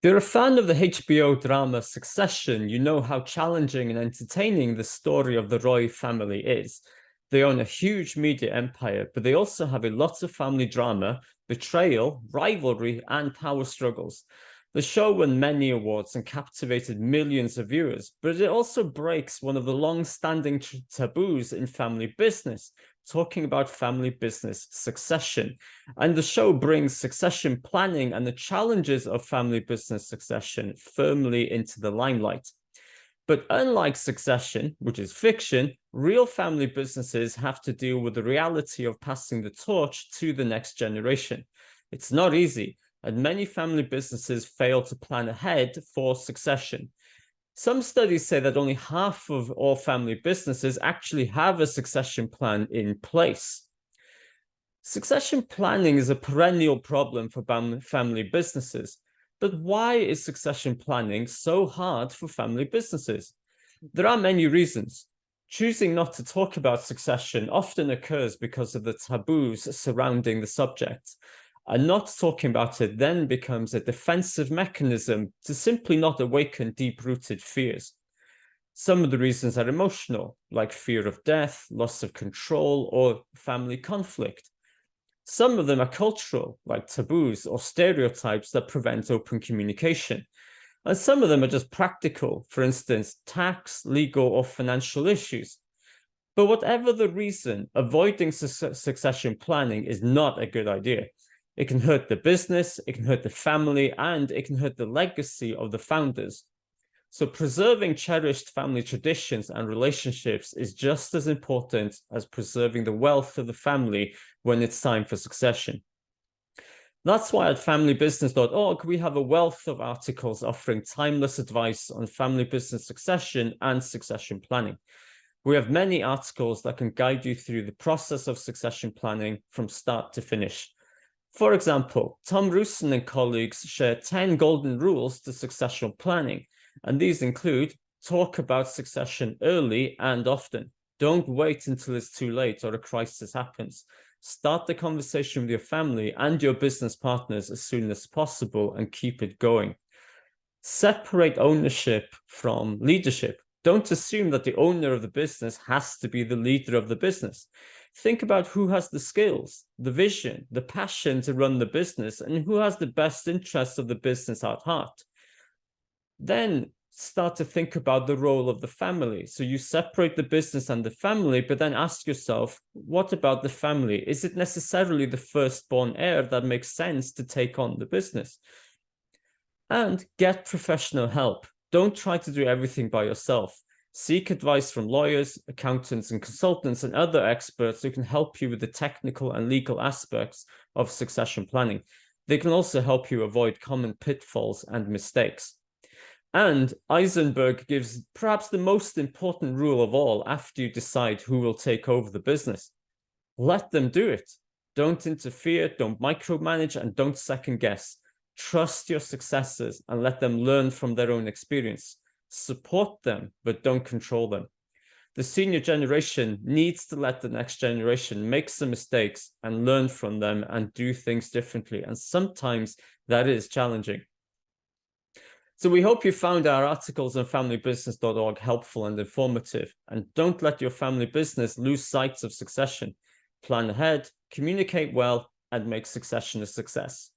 If you're a fan of the HBO drama Succession, you know how challenging and entertaining the story of the Roy family is. They own a huge media empire, but they also have a lot of family drama, betrayal, rivalry, and power struggles. The show won many awards and captivated millions of viewers, but it also breaks one of the long-standing taboos in family business, talking about family business succession. And the show brings succession planning and the challenges of family business succession firmly into the limelight. But unlike Succession, which is fiction, real family businesses have to deal with the reality of passing the torch to the next generation. It's not easy, and many family businesses fail to plan ahead for succession. Some studies say that only half of all family businesses actually have a succession plan in place. Succession planning is a perennial problem for family businesses. But why is succession planning so hard for family businesses? There are many reasons. Choosing not to talk about succession often occurs because of the taboos surrounding the subject. And not talking about it then becomes a defensive mechanism to simply not awaken deep-rooted fears. Some of the reasons are emotional, like fear of death, loss of control, or family conflict. Some of them are cultural, like taboos or stereotypes that prevent open communication. And some of them are just practical, for instance, tax, legal, or financial issues. But whatever the reason, avoiding succession planning is not a good idea. It can hurt the business, it can hurt the family, and it can hurt the legacy of the founders. So preserving cherished family traditions and relationships is just as important as preserving the wealth of the family when it's time for succession. That's why at familybusiness.org, we have a wealth of articles offering timeless advice on family business succession and succession planning. We have many articles that can guide you through the process of succession planning from start to finish. For example, Tom Rusin and colleagues share 10 golden rules to succession planning, and these include talk about succession early and often. Don't wait until it's too late or a crisis happens. Start the conversation with your family and your business partners as soon as possible and keep it going. Separate ownership from leadership. Don't assume that the owner of the business has to be the leader of the business. Think about who has the skills, the vision, the passion to run the business, and who has the best interests of the business at heart. Then start to think about the role of the family. So you separate the business and the family, but then ask yourself, what about the family? Is it necessarily the firstborn heir that makes sense to take on the business? And get professional help. Don't try to do everything by yourself. Seek advice from lawyers, accountants, and consultants and other experts who can help you with the technical and legal aspects of succession planning. They can also help you avoid common pitfalls and mistakes. And Eisenberg gives perhaps the most important rule of all after you decide who will take over the business. Let them do it. Don't interfere, don't micromanage, and don't second guess. Trust your successors and let them learn from their own experience. Support them, but don't control them. The senior generation needs to let the next generation make some mistakes and learn from them and do things differently. And sometimes that is challenging. So we hope you found our articles on familybusiness.org helpful and informative. And don't let your family business lose sight of succession. Plan ahead, communicate well, and make succession a success.